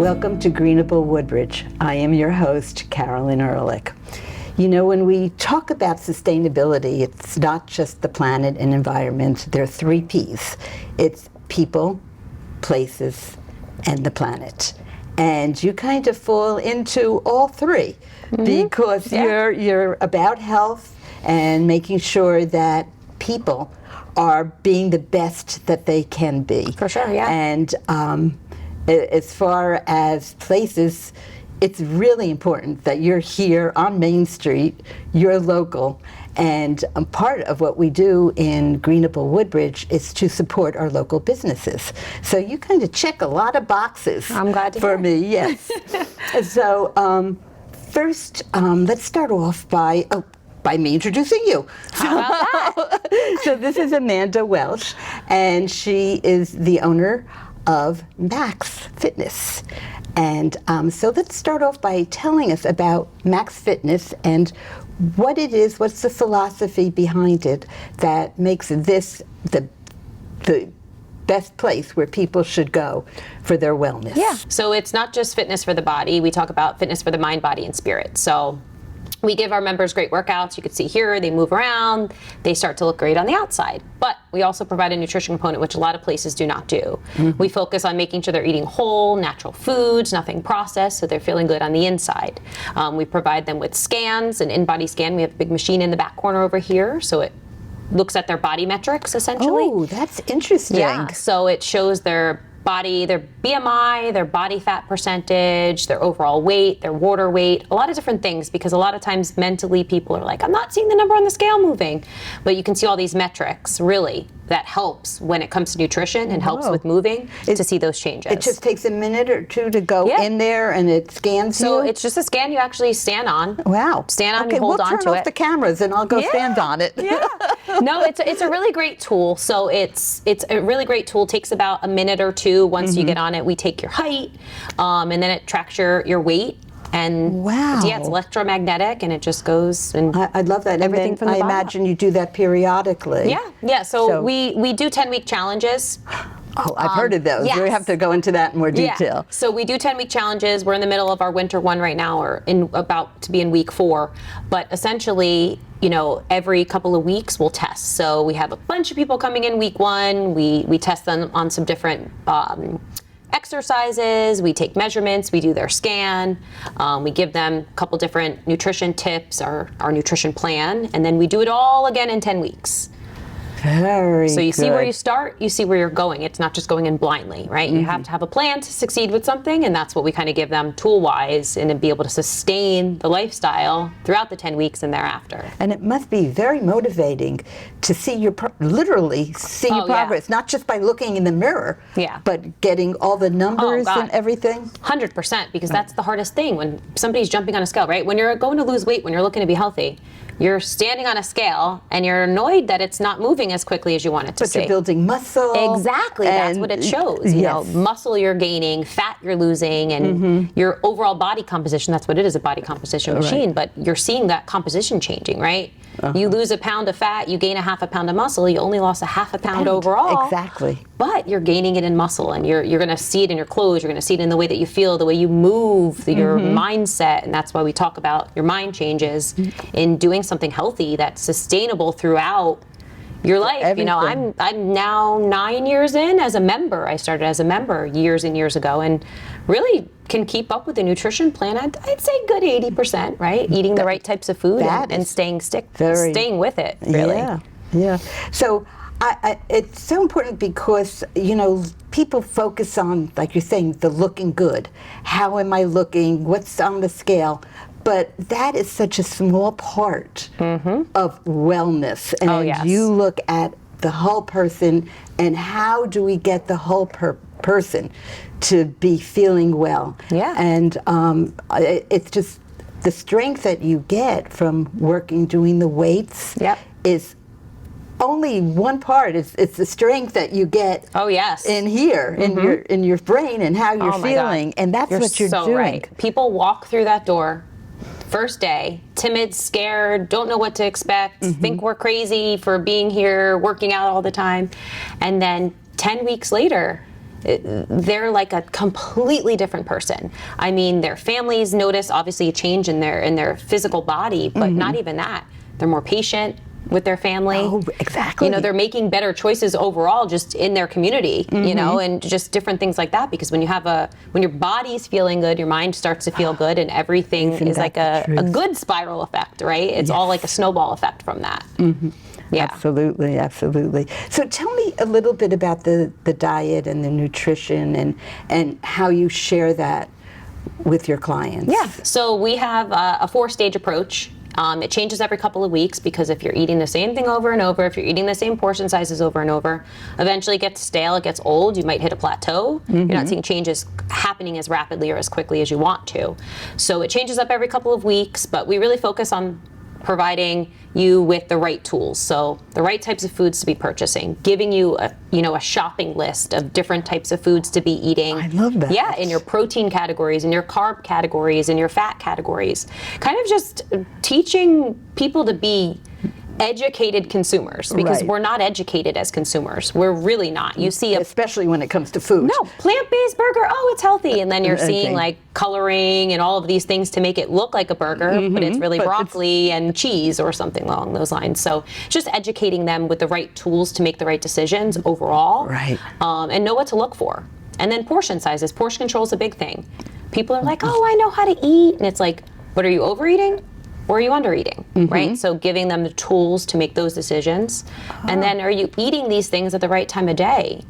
Welcome to Greenable Woodbridge. I am your host, Carolyn Ehrlich. You know, when we talk about sustainability, it's not just the planet and environment. There are 3 Ps. It's people, places, and the planet. And you kind of fall into all 3 because you're about health and making sure that people are being the best that they can be. For sure, yeah. And as far as places, it's really important that you're here on Main Street, you're local, and part of what we do in Greenable Woodbridge is to support our local businesses. So you kind of check a lot of boxes. I'm glad to for hear. me, yes. So first, let's start off by me introducing you. How about that? So this is Amanda Walsh, and she is the owner of Max Fitness. And so let's start off by telling us about Max Fitness and what it is, what's the philosophy behind it that makes this the best place where people should go for their wellness. Yeah, so it's not just fitness for the body. We talk about fitness for the mind, body, and spirit. So we give our members great workouts. You can see here, they move around, they start to look great on the outside. But we also provide a nutrition component, which a lot of places do not do. We focus on making sure they're eating whole, natural foods, nothing processed, so they're feeling good on the inside. We provide them with scans, an in-body scan. We have a big machine in the back corner over here, so it looks at their body metrics, essentially. Oh, that's interesting. Yeah, so it shows their body, their BMI, their body fat percentage, their overall weight, their water weight, a lot of different things, because a lot of times mentally people are like, I'm not seeing the number on the scale moving. But you can see all these metrics, really, that helps when it comes to nutrition and helps with moving to see those changes. It just takes a minute or 2 to go in there and it scans you? So it's just a scan you actually stand on. Wow. Stand on okay, and hold we'll on to turn off it. the cameras and I'll go stand on it. Yeah. No, it's a really great tool. So it's a really great tool. Takes about a minute or 2 once you get on it. We take your height, and then it tracks your weight. And yeah, it's electromagnetic, and it just goes and I love that. Everything and from the I bottom imagine you do that periodically. Yeah. So we do 10-week challenges. Oh, I've heard of those. Yes. We have to go into that in more detail. Yeah. So we do 10-week challenges. We're in the middle of our winter one right now, or about to be in week 4. But essentially, you know, every couple of weeks we'll test. So we have a bunch of people coming in week 1. We test them on some different exercises, we take measurements, we do their scan, we give them a couple different nutrition tips, our nutrition plan, and then we do it all again in 10 weeks. Very So you good. see where you start, you see where you're going. It's not just going in blindly, right? You have to have a plan to succeed with something, and that's what we kind of give them tool-wise, and to be able to sustain the lifestyle throughout the 10 weeks and thereafter. And it must be very motivating to see your, literally see your progress, not just by looking in the mirror, but getting all the numbers and everything. 100%, because that's the hardest thing when somebody's jumping on a scale, right? When you're going to lose weight, when you're looking to be healthy, you're standing on a scale and you're annoyed that it's not moving as quickly as you want it to. But you're building muscle. Exactly, that's what it shows. You know, muscle you're gaining, fat you're losing, and your overall body composition, that's what it is, a body composition machine, but you're seeing that composition changing, right? You lose a pound of fat, you gain a half a pound of muscle, you only lost a half a pound overall. Exactly. But you're gaining it in muscle, and you're going to see it in your clothes, you're going to see it in the way that you feel, the way you move, your mindset, and that's why we talk about your mind changes in doing something healthy that's sustainable throughout your life. Everything. You know, I'm now 9 years in as a member. I started as a member years and years ago, and really can keep up with the nutrition plan. I'd say good 80%, right? Eating the right types of food and staying with it, really. Yeah. So it's so important because, you know, people focus on, like you're saying, the looking good. How am I looking? What's on the scale? But that is such a small part of wellness. And you look at the whole person, and how do we get the whole person to be feeling well? Yeah. And it's just the strength that you get from working, doing the weights is only one part. It's the strength that you get in here, in your brain, and how you're feeling. And that's what you're doing. Right. People walk through that door first day, timid, scared, don't know what to expect, think we're crazy for being here, working out all the time. And then 10 weeks later, they're like a completely different person. I mean, their families notice obviously a change in their physical body, but not even that. They're more patient with their family. Oh, exactly. You know, they're making better choices overall just in their community, you know, and just different things like that, because when your body's feeling good, your mind starts to feel good, and everything Isn't is that like the a truth? good spiral effect, right? It's all like a snowball effect from that. Yeah. Absolutely, absolutely. So tell me a little bit about the diet and the nutrition and how you share that with your clients. Yeah. So we have a 4-stage approach. It changes every couple of weeks, because if you're eating the same thing over and over, if you're eating the same portion sizes over and over, eventually it gets stale, it gets old, you might hit a plateau. You're not seeing changes happening as rapidly or as quickly as you want to. So it changes up every couple of weeks, but we really focus on providing you with the right tools. So the right types of foods to be purchasing, giving you a shopping list of different types of foods to be eating. I love that. Yeah, in your protein categories, in your carb categories, in your fat categories. Kind of just teaching people to be educated consumers, because Right. we're not educated as consumers. We're really not. You see Especially when it comes to food. no, plant-based burger, oh, it's healthy. And then you're seeing Okay. like coloring and all of these things to make it look like a burger, but it's really but broccoli and cheese or something along those lines. So just educating them with the right tools to make the right decisions overall. Right. And know what to look for. And then portion sizes. Portion control is a big thing. People are like, oh, I know how to eat. And it's like, but are you overeating? Or are you under eating, right? So giving them the tools to make those decisions. And then, are you eating these things at the right time of day?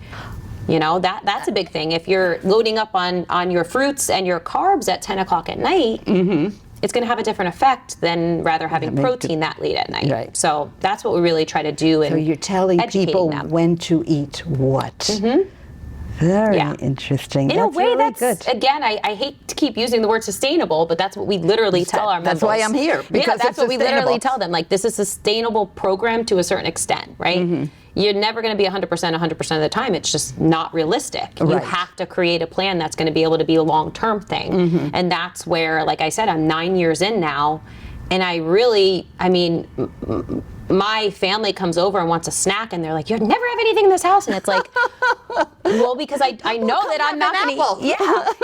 You know, that's a big thing. If you're loading up on your fruits and your carbs at 10 o'clock at night, it's going to have a different effect than rather having protein that late at night. Right. So that's what we really try to do. So you're telling people them. when to eat what. Very Yeah. interesting. In a That's way, really that's, good. again, I hate to keep using the word sustainable, but that's what we literally tell our members. That's why I'm here, because yeah, that's it's what we literally sustainable. tell them. Like, this is a sustainable program to a certain extent, right? You're never going to be 100% of the time. It's just not realistic. You Right. have to create a plan that's going to be able to be a long-term thing. And that's where, like I said, I'm 9 years in now, and my family comes over and wants a snack, and they're like, "You never have anything in this house," and it's like, well, because I know that I'm not going to eat.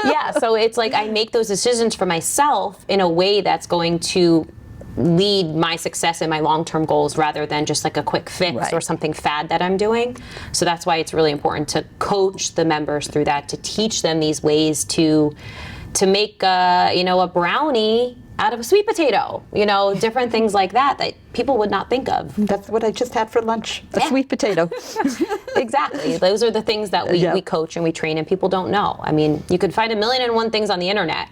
Yeah. So it's like I make those decisions for myself in a way that's going to lead my success and my long-term goals, rather than just like a quick fix Right. or something fad that I'm doing. So that's why it's really important to coach the members through that, to teach them these ways to make a brownie out of a sweet potato, different things like that people would not think of. That's what I just had for lunch, a Yeah. sweet potato. Exactly. Those are the things that we, Yeah. we coach and we train, and people don't know. I mean, you could find 1,000,001 things on the internet,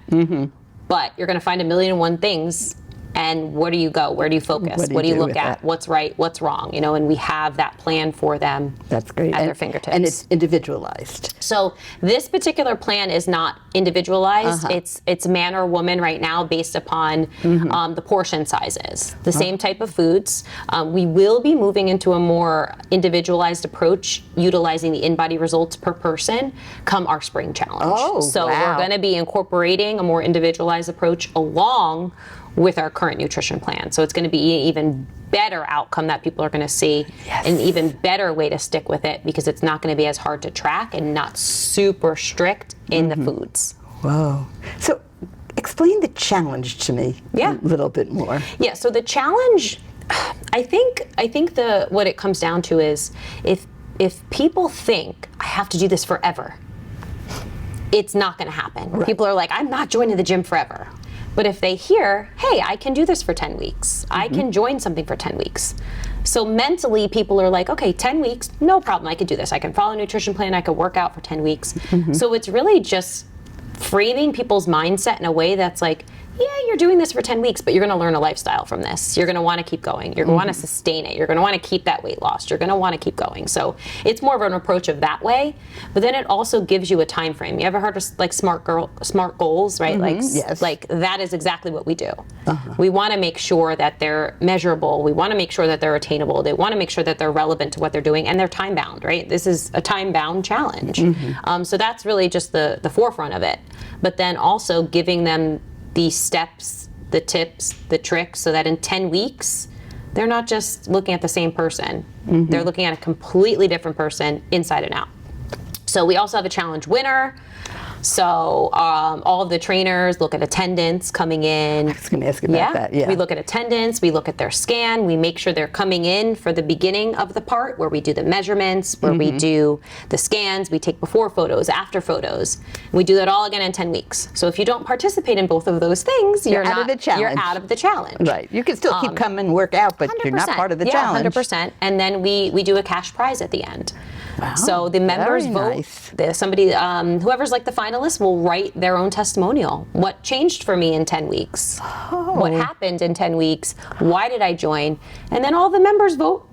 but you're going to find 1,000,001 things. And where do you go? Where do you focus? What do you do look with at? that? What's right? What's wrong? And we have that plan for them. That's great. At their fingertips. And it's individualized. So this particular plan is not individualized. It's man or woman right now, based upon the portion sizes. The same type of foods. We will be moving into a more individualized approach, utilizing the in-body results per person come our spring challenge. Oh, so wow. we're going to be incorporating a more individualized approach along with our current nutrition plan. So it's going to be an even better outcome that people are going to see, an even better way to stick with it, because it's not going to be as hard to track and not super strict in the foods. Whoa. So explain the challenge to me Yeah. a little bit more. Yeah, so the challenge, I think what it comes down to is if people think I have to do this forever, it's not going to happen. Right. People are like, I'm not joining the gym forever. But if they hear, hey, I can do this for 10 weeks, I can join something for 10 weeks. So mentally, people are like, okay, 10 weeks, no problem, I could do this. I can follow a nutrition plan, I could work out for 10 weeks. So it's really just framing people's mindset in a way that's like, yeah, you're doing this for 10 weeks, but you're going to learn a lifestyle from this. You're going to want to keep going. You're going to want to sustain it. You're going to want to keep that weight loss. You're going to want to keep going. So it's more of an approach of that way. But then it also gives you a time frame. You ever heard of like smart goals, right? Yes. Like that is exactly what we do. We want to make sure that they're measurable. We want to make sure that they're attainable. They want to make sure that they're relevant to what they're doing, and they're time bound, right? This is a time bound challenge. So that's really just the forefront of it. But then also giving them the steps, the tips, the tricks, so that in 10 weeks, they're not just looking at the same person. They're looking at a completely different person inside and out. So we also have a challenge winner. So all of the trainers look at attendance coming in. I was going to ask about that. Yeah. We look at attendance. We look at their scan. We make sure they're coming in for the beginning of the part where we do the measurements, where we do the scans. We take before photos, after photos. We do that all again in 10 weeks. So if you don't participate in both of those things, You're out of the challenge. You're out of the challenge. Right. You can still keep coming and work out, but you're not part of the challenge. 100%. And then we do a cash prize at the end. Wow, so the members very vote. nice. Somebody, whoever's like the finalists, will write their own testimonial. What changed for me in 10 weeks? What happened in 10 weeks? Why did I join? And then all the members vote.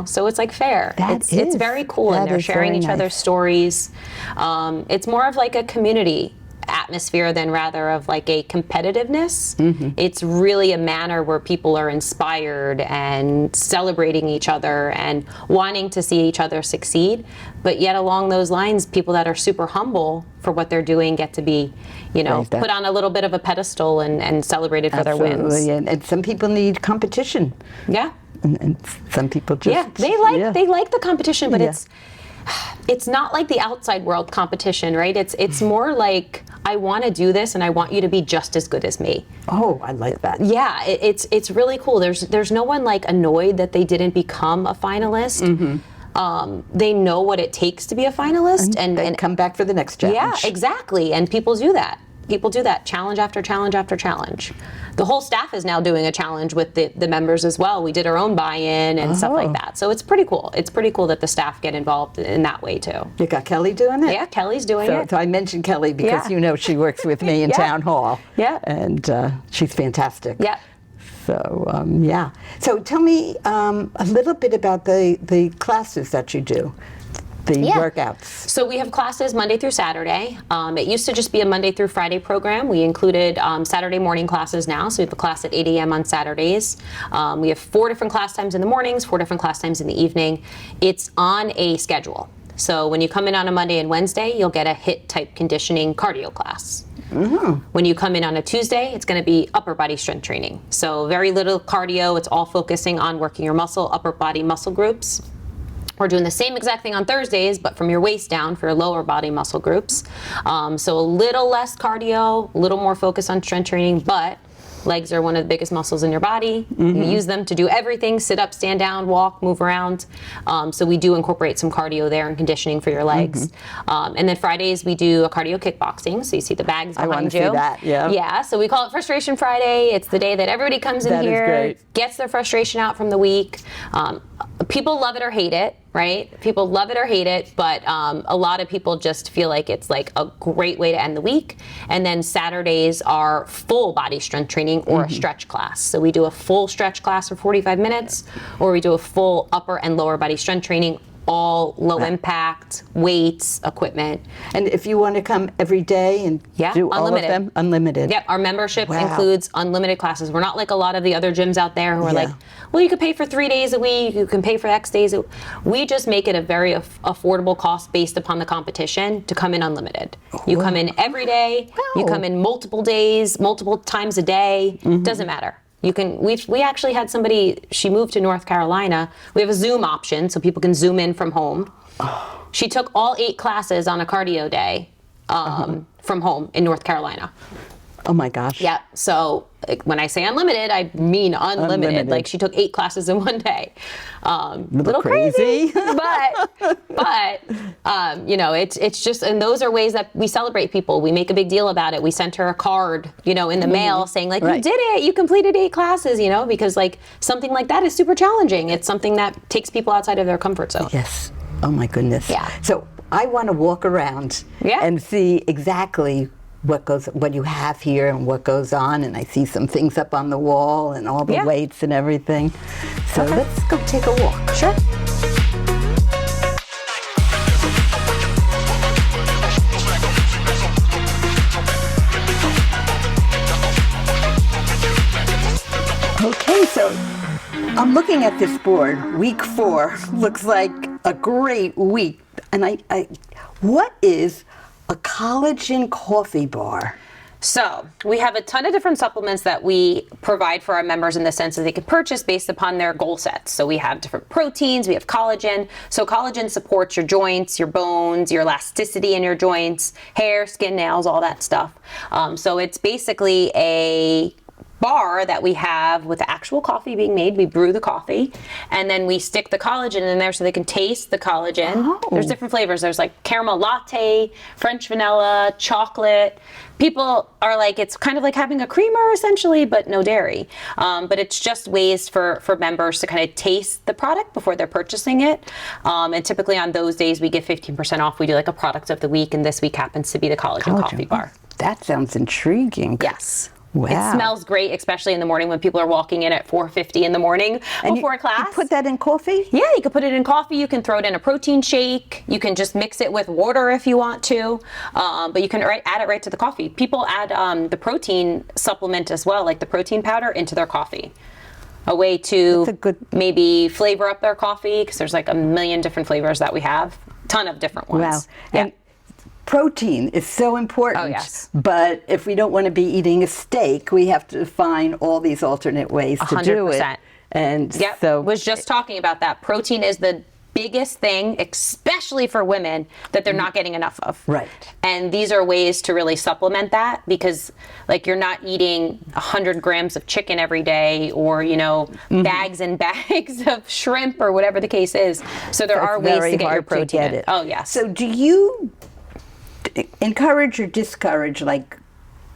So it's like fair. It's very cool, and they're sharing each other's stories. It's more of like a community atmosphere than rather of like a competitiveness. It's really a manner where people are inspired and celebrating each other and wanting to see each other succeed. But yet along those lines, people that are super humble for what they're doing get to be, put on a little bit of a pedestal and celebrated for their wins. And some people need competition. Yeah. And some people just they like the competition, but it's not like the outside world competition, right? It's more like, I want to do this and I want you to be just as good as me. Oh, I like that. Yeah, it's really cool. There's no one like annoyed that they didn't become a finalist. They know what it takes to be a finalist, and come back for the next challenge. Yeah, exactly. And people do that. People do that challenge after challenge after challenge. The whole staff is now doing a challenge with the members as well. We did our own buy-in and stuff like that. So it's pretty cool. It's pretty cool that the staff get involved in that way too. You got Kelly doing it? Yeah, Kelly's doing it. So I mentioned Kelly because she works with me in town hall. Yeah. And she's fantastic. Yeah. So, So tell me a little bit about the classes that you do. The workouts. So we have classes Monday through Saturday. It used to just be a Monday through Friday program. We included Saturday morning classes now. So we have a class at 8 a.m. on Saturdays. We have 4 different class times in the mornings, 4 different class times in the evening. It's on a schedule. So when you come in on a Monday and Wednesday, you'll get a HIIT type conditioning cardio class. When you come in on a Tuesday, it's going to be upper body strength training. So very little cardio. It's all focusing on working your upper body muscle groups. We're doing the same exact thing on Thursdays, but from your waist down for your lower body muscle groups. So a little less cardio, a little more focus on strength training, but legs are one of the biggest muscles in your body. You use them to do everything: sit up, stand down, walk, move around. So we do incorporate some cardio there and conditioning for your legs. And then Fridays we do a cardio kickboxing. So you see the bags behind you. I want to see that. Yeah. Yeah. So we call it Frustration Friday. It's the day that everybody comes in here, gets their frustration out from the week. People love it or hate it, right? People love it or hate it, but a lot of people just feel like it's like a great way to end the week. And then Saturdays are full body strength training or a stretch class. So we do a full stretch class for 45 minutes, or we do a full upper and lower body strength training, all low impact, weights, equipment. And if you want to come every day and do all of them, unlimited. Yep, our membership includes unlimited classes. We're not like a lot of the other gyms out there who are like, well, you could pay for 3 days a week, you can pay for X days. We just make it a very affordable cost based upon the competition to come in unlimited. You come in every day, you come in multiple days, multiple times a day, doesn't matter. You can. We actually had somebody. She moved to North Carolina. We have a Zoom option, so people can Zoom in from home. She took all 8 classes on a cardio day from home in North Carolina. Oh my gosh. Yeah. So when I say unlimited, I mean unlimited. Like she took 8 classes in one day. Little crazy, but it's just, and those are ways that we celebrate people. We make a big deal about it. We sent her a card, in the mail saying like, you did it, you completed 8 classes, because like something like that is super challenging. It's something that takes people outside of their comfort zone. Yes. Oh my goodness. Yeah. So I want to walk around and see exactly what you have here and what goes on, and I see some things up on the wall and all the weights and everything. So let's go take a walk. Sure. Okay, so I'm looking at this board. Week 4 looks like a great week. And I what is a collagen coffee bar? So we have a ton of different supplements that we provide for our members in the sense that they can purchase based upon their goal sets. So we have different proteins, we have collagen. So collagen supports your joints, your bones, your elasticity in your joints, hair, skin, nails, all that stuff. So it's basically a bar that we have with the actual coffee being made. We brew the coffee and then we stick the collagen in there so they can taste the collagen. Oh. There's different flavors. There's like caramel latte, French vanilla, chocolate. People are like, it's kind of like having a creamer essentially, but no dairy. But it's just ways for members to kind of taste the product before they're purchasing it. And typically on those days we give 15% off. We do like a product of the week, and this week happens to be the collagen coffee bar. That sounds intriguing. Yes. Wow. It smells great, especially in the morning when people are walking in at 4:50 in the morning before class. You put that in coffee? Yeah, you can put it in coffee. You can throw it in a protein shake. You can just mix it with water if you want to. But you can add it right to the coffee. People add the protein supplement as well, like the protein powder, into their coffee. A way to maybe flavor up their coffee, because there's like a million different flavors that we have. Ton of different ones. Wow. Yeah. And protein is so important. Oh, yes. But if we don't want to be eating a steak, we have to find all these alternate ways to do it. 100%. And yep. so was just talking about that. Protein is the biggest thing, especially for women, that they're not getting enough of. Right. And these are ways to really supplement that, because like you're not eating 100 grams of chicken every day, or bags and bags of shrimp, or whatever the case is. So there are ways to get your protein in. Oh yes. So do you encourage or discourage like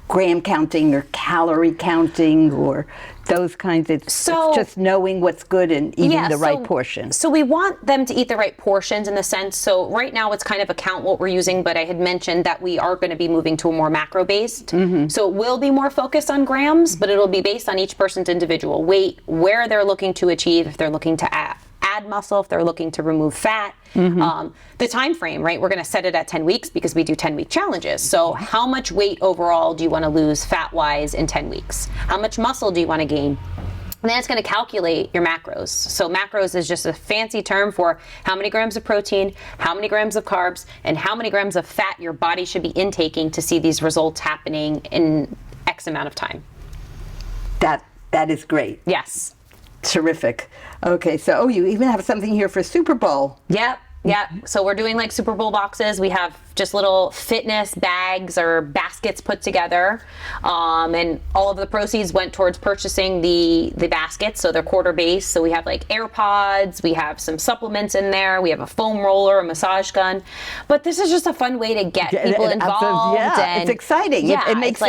gram counting or calorie counting or those kinds of, so, it's just knowing what's good and eating the right portion? So we want them to eat the right portions in the sense, so right now it's kind of a count what we're using, but I had mentioned that we are going to be moving to a more macro-based. So it will be more focused on grams, but it'll be based on each person's individual weight, where they're looking to achieve, if they're looking to add muscle, if they're looking to remove fat. The time frame, right? We're going to set it at 10 weeks because we do 10-week challenges. So how much weight overall do you want to lose fat-wise in 10 weeks? How much muscle do you want to gain? And then it's going to calculate your macros. So macros is just a fancy term for how many grams of protein, how many grams of carbs, and how many grams of fat your body should be intaking to see these results happening in X amount of time. That is great. Yes. Terrific. Okay, so you even have something here for Super Bowl. Yep. So we're doing like Super Bowl boxes. We have just little fitness bags or baskets put together, and all of the proceeds went towards purchasing the baskets. So they're quarter base. So we have like AirPods, we have some supplements in there, we have a foam roller, a massage gun. But this is just a fun way to get people involved. Yeah, it's exciting. Yeah, it makes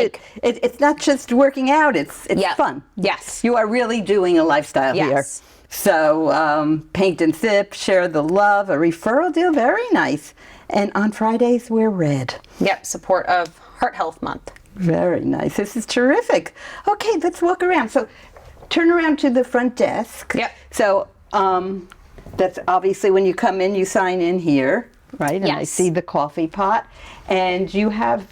it's not just working out. It's fun. Yes. You are really doing a lifestyle here. So paint and sip, share the love, a referral deal, very nice. And on Fridays, we're red. Yep, support of Heart Health Month. Very nice. This is terrific. Okay, let's walk around. So turn around to the front desk. Yep. So that's obviously when you come in, you sign in here, right? And I see the coffee pot. And you have...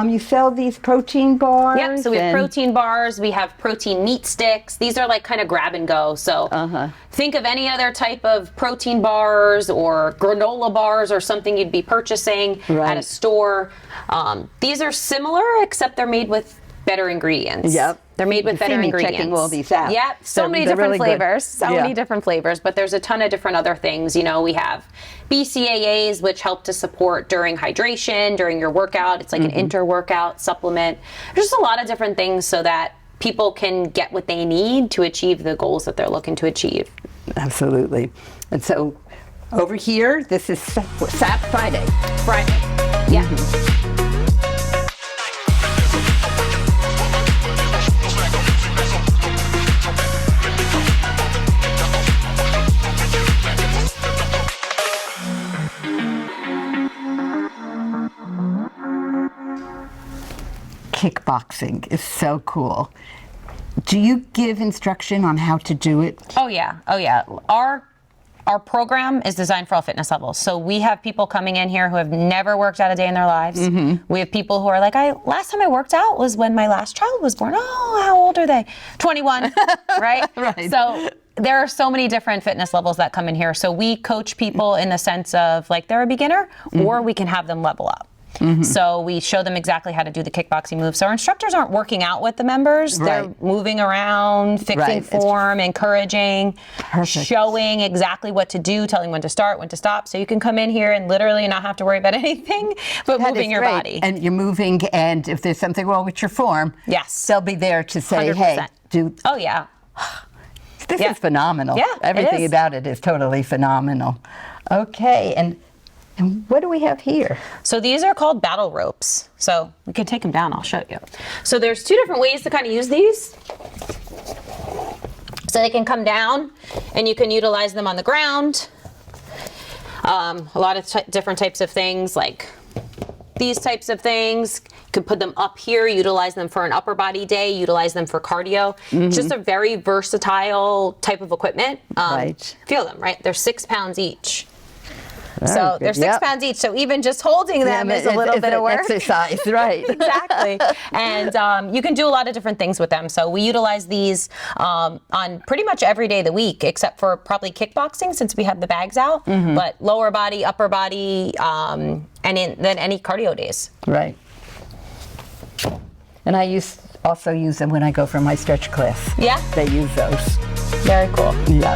you sell these protein bars? Yep, so we have protein bars, we have protein meat sticks. These are like kind of grab and go. So think of any other type of protein bars or granola bars or something you'd be purchasing at a store. These are similar, except they're made with better ingredients. Yep. They're made with better ingredients. Checking all these out. Yep, so many different really flavors. So many different flavors, but there's a ton of different other things. We have BCAAs, which help to support during hydration, during your workout. It's like an inter-workout supplement. There's just a lot of different things so that people can get what they need to achieve the goals that they're looking to achieve. Absolutely. And so over here, this is SAP Friday. Yeah. Kickboxing is so cool. Do you give instruction on how to do it? Oh yeah. Our program is designed for all fitness levels. So we have people coming in here who have never worked out a day in their lives. We have people who are like, last time I worked out was when my last child was born. Oh, how old are they? 21, right? Right. So there are so many different fitness levels that come in here. So we coach people in the sense of like they're a beginner or we can have them level up. So we show them exactly how to do the kickboxing moves. So our instructors aren't working out with the members. They're moving around, fixing form, encouraging, showing exactly what to do, telling when to start, when to stop. So you can come in here and literally not have to worry about anything but moving your body. And you're moving, and if there's something wrong with your form, they'll be there to say, 100%. hey, do. Oh, yeah. This is phenomenal. Yeah, everything about it is totally phenomenal. Okay, and what do we have here? So these are called battle ropes. So we can take them down, I'll show you. So there's two different ways to kind of use these. So they can come down and you can utilize them on the ground. A lot of different types of things, like these types of things. You could put them up here, utilize them for an upper body day, utilize them for cardio. Just a very versatile type of equipment. Feel them, right? They're 6 pounds each. So they're 6 pounds each. So even just holding them is a little bit of work. Exercise, right? Exactly. And you can do a lot of different things with them. So we utilize these on pretty much every day of the week, except for probably kickboxing since we have the bags out. But lower body, upper body, and then any cardio days. Right. And I also use them when I go for my stretch class. Yeah? They use those. Very cool. Yeah.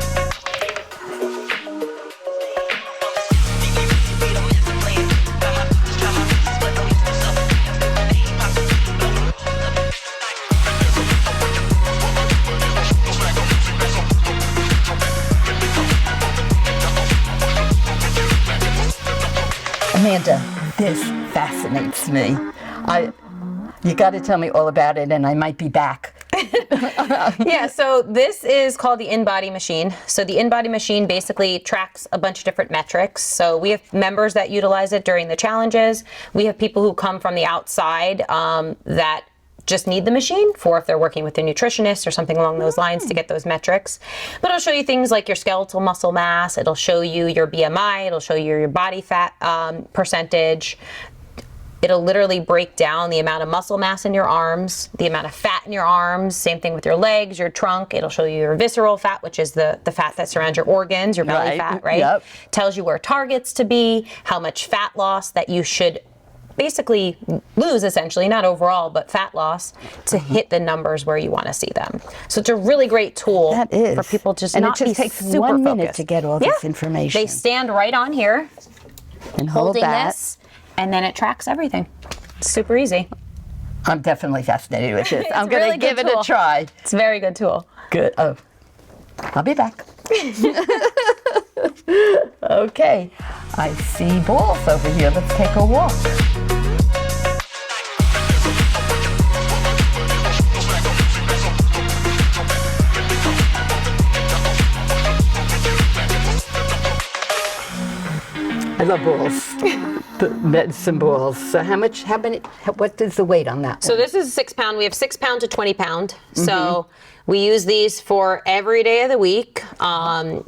Amanda, this fascinates me. You got to tell me all about it, and I might be back. Yeah, so this is called the in-body machine. So the in-body machine basically tracks a bunch of different metrics. So we have members that utilize it during the challenges. We have people who come from the outside that just need the machine for if they're working with a nutritionist or something along those lines to get those metrics. But it'll show you things like your skeletal muscle mass. It'll show you your BMI. It'll show you your body fat percentage. It'll literally break down the amount of muscle mass in your arms, the amount of fat in your arms, same thing with your legs, your trunk. It'll show you your visceral fat, which is the fat that surrounds your organs, your belly fat, right? Yep. Tells you where targets to be, how much fat loss that you should basically lose, essentially, not overall, but fat loss to hit the numbers where you want to see them. So it's a really great tool for people just and not it be just takes super 1 minute focused. to get all this information. They stand right on here, and hold holding that. this, and then it tracks everything. It's super easy. I'm definitely fascinated with this. I'm a going really to give good it tool. a try. It's a very good tool. Good. Oh, I'll be back. Okay. I see balls over here. Let's take a walk. I love balls. The medicine balls. So what is the weight on that So one? this is a 6 pound. We have 6 pound to 20 pound. So we use these for every day of the week.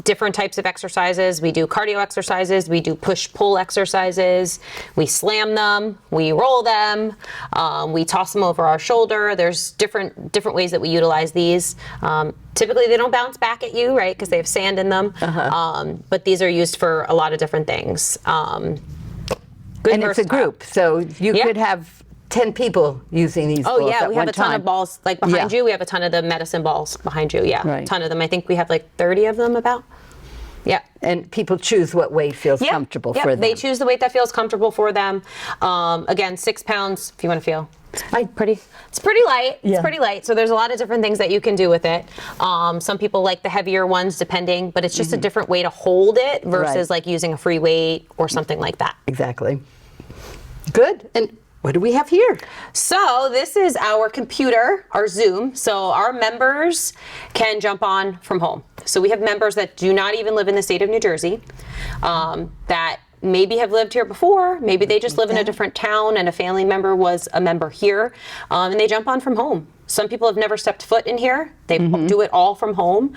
Different types of exercises. We do cardio exercises. We do push-pull exercises. We slam them. We roll them. We toss them over our shoulder. There's different ways that we utilize these. Typically, they don't bounce back at you, right? Because they have sand in them. But these are used for a lot of different things. And it's a group, so you could have 10 people using these balls yeah, at we have one a ton time. of balls like behind you. We have a ton of the medicine balls behind you. Yeah, Right. a ton of them. I think we have like 30 of them about. Yeah. And people choose what weight feels comfortable for them. They choose the weight that feels comfortable for them. Again, 6 pounds, if you want to feel. It's pretty light. Yeah. It's pretty light. So there's a lot of different things that you can do with it. Some people like the heavier ones depending, but it's just a different way to hold it versus like using a free weight or something like that. Exactly. Good. And what do we have here? So this is our computer, our Zoom. So our members can jump on from home. So we have members that do not even live in the state of New Jersey, that maybe have lived here before. Maybe they just live in a different town and a family member was a member here, and they jump on from home. Some people have never stepped foot in here. They do it all from home.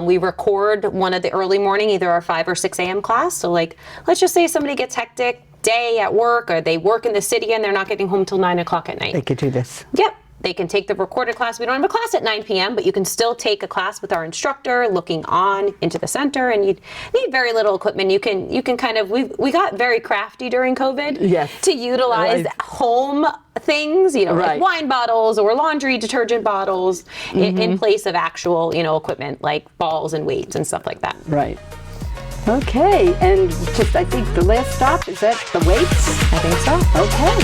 We record one of the early morning, either our 5 or 6 a.m. class. So like, let's just say somebody gets hectic day at work, or they work in the city and they're not getting home till 9 o'clock at night. They could do this. Yep. They can take the recorded class. We don't have a class at 9 p.m., but you can still take a class with our instructor looking on into the center, and you need very little equipment. You can kind of, we got very crafty during COVID to utilize home things, like wine bottles or laundry detergent bottles in place of actual, equipment like balls and weights and stuff like that. Right. Okay, and just I think the last stop, is that the weights? I think so. Okay.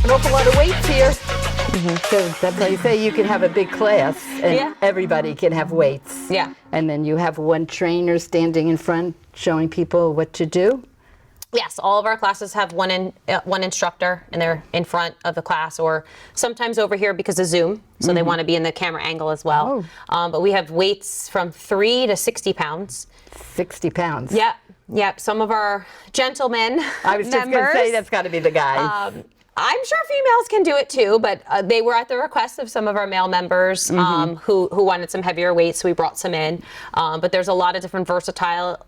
An awful lot of weights here. So that's why you say you can have a big class and everybody can have weights. Yeah. And then you have one trainer standing in front showing people what to do. Yes, all of our classes have one instructor, and they're in front of the class, or sometimes over here because of Zoom, so they want to be in the camera angle as well. But we have weights from 3 to 60 pounds. 60 pounds. Yep. Some of our gentlemen I was just going to say that's got to be the guys. I'm sure females can do it too, but they were at the request of some of our male members who wanted some heavier weights, so we brought some in. But there's a lot of different versatility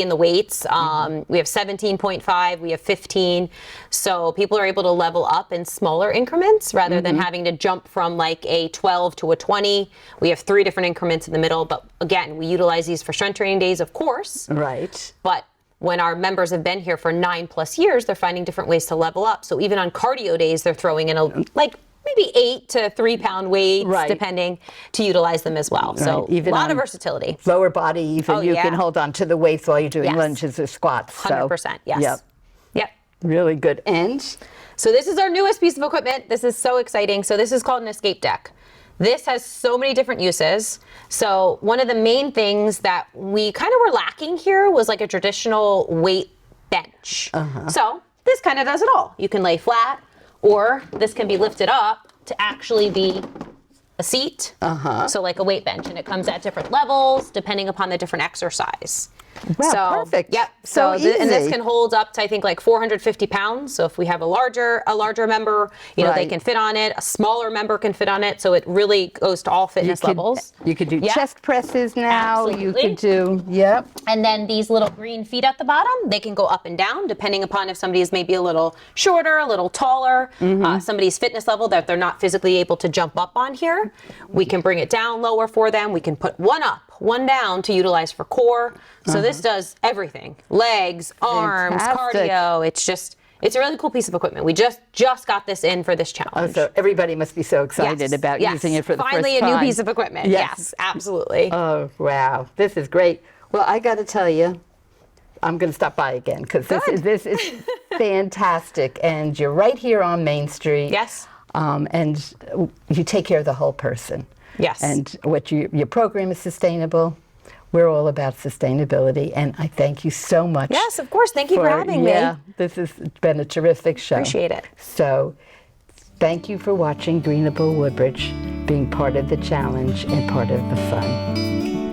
in the weights. We have 17.5, we have 15. So people are able to level up in smaller increments rather than having to jump from like a 12 to a 20. We have 3 different increments in the middle, but again, we utilize these for strength training days, of course. Right. But when our members have been here for 9+ years, they're finding different ways to level up. So even on cardio days, they're throwing in maybe 8 to 3 pound weights, depending, to utilize them as well. So even a lot of versatility. Lower body, even you can hold on to the weights while you're doing lunges or squats. 100%, yes. Yep. Really good. And so this is our newest piece of equipment. This is so exciting. So this is called an escape deck. This has so many different uses. So one of the main things that we kind of were lacking here was like a traditional weight bench. So this kind of does it all. You can lay flat, or this can be lifted up to actually be a seat. So like a weight bench, and it comes at different levels depending upon the different exercise. Wow, perfect. Yep. So easy. And this can hold up to, I think, like 450 pounds. So if we have a larger member, they can fit on it. A smaller member can fit on it. So it really goes to all fitness levels. You could do chest presses now. Absolutely. You could do, And then these little green feet at the bottom, they can go up and down depending upon if somebody is maybe a little shorter, a little taller, somebody's fitness level that they're not physically able to jump up on here. We can bring it down lower for them. We can put one up, one down to utilize for core. So this does everything. Legs, arms, cardio. It's a really cool piece of equipment. We just got this in for this challenge. So everybody must be so excited about using it for the Finally first time. a new piece of equipment. Yes, absolutely. Oh, wow. This is great. Well, I got to tell you, I'm going to stop by again because this is fantastic. And you're right here on Main Street. Yes. And you take care of the whole person. Yes. And your program is sustainable. We're all about sustainability, and I thank you so much. Yes, of course. Thank you for having me. Yeah, this has been a terrific show. Appreciate it. So, thank you for watching Greenable Woodbridge, being part of the challenge and part of the fun.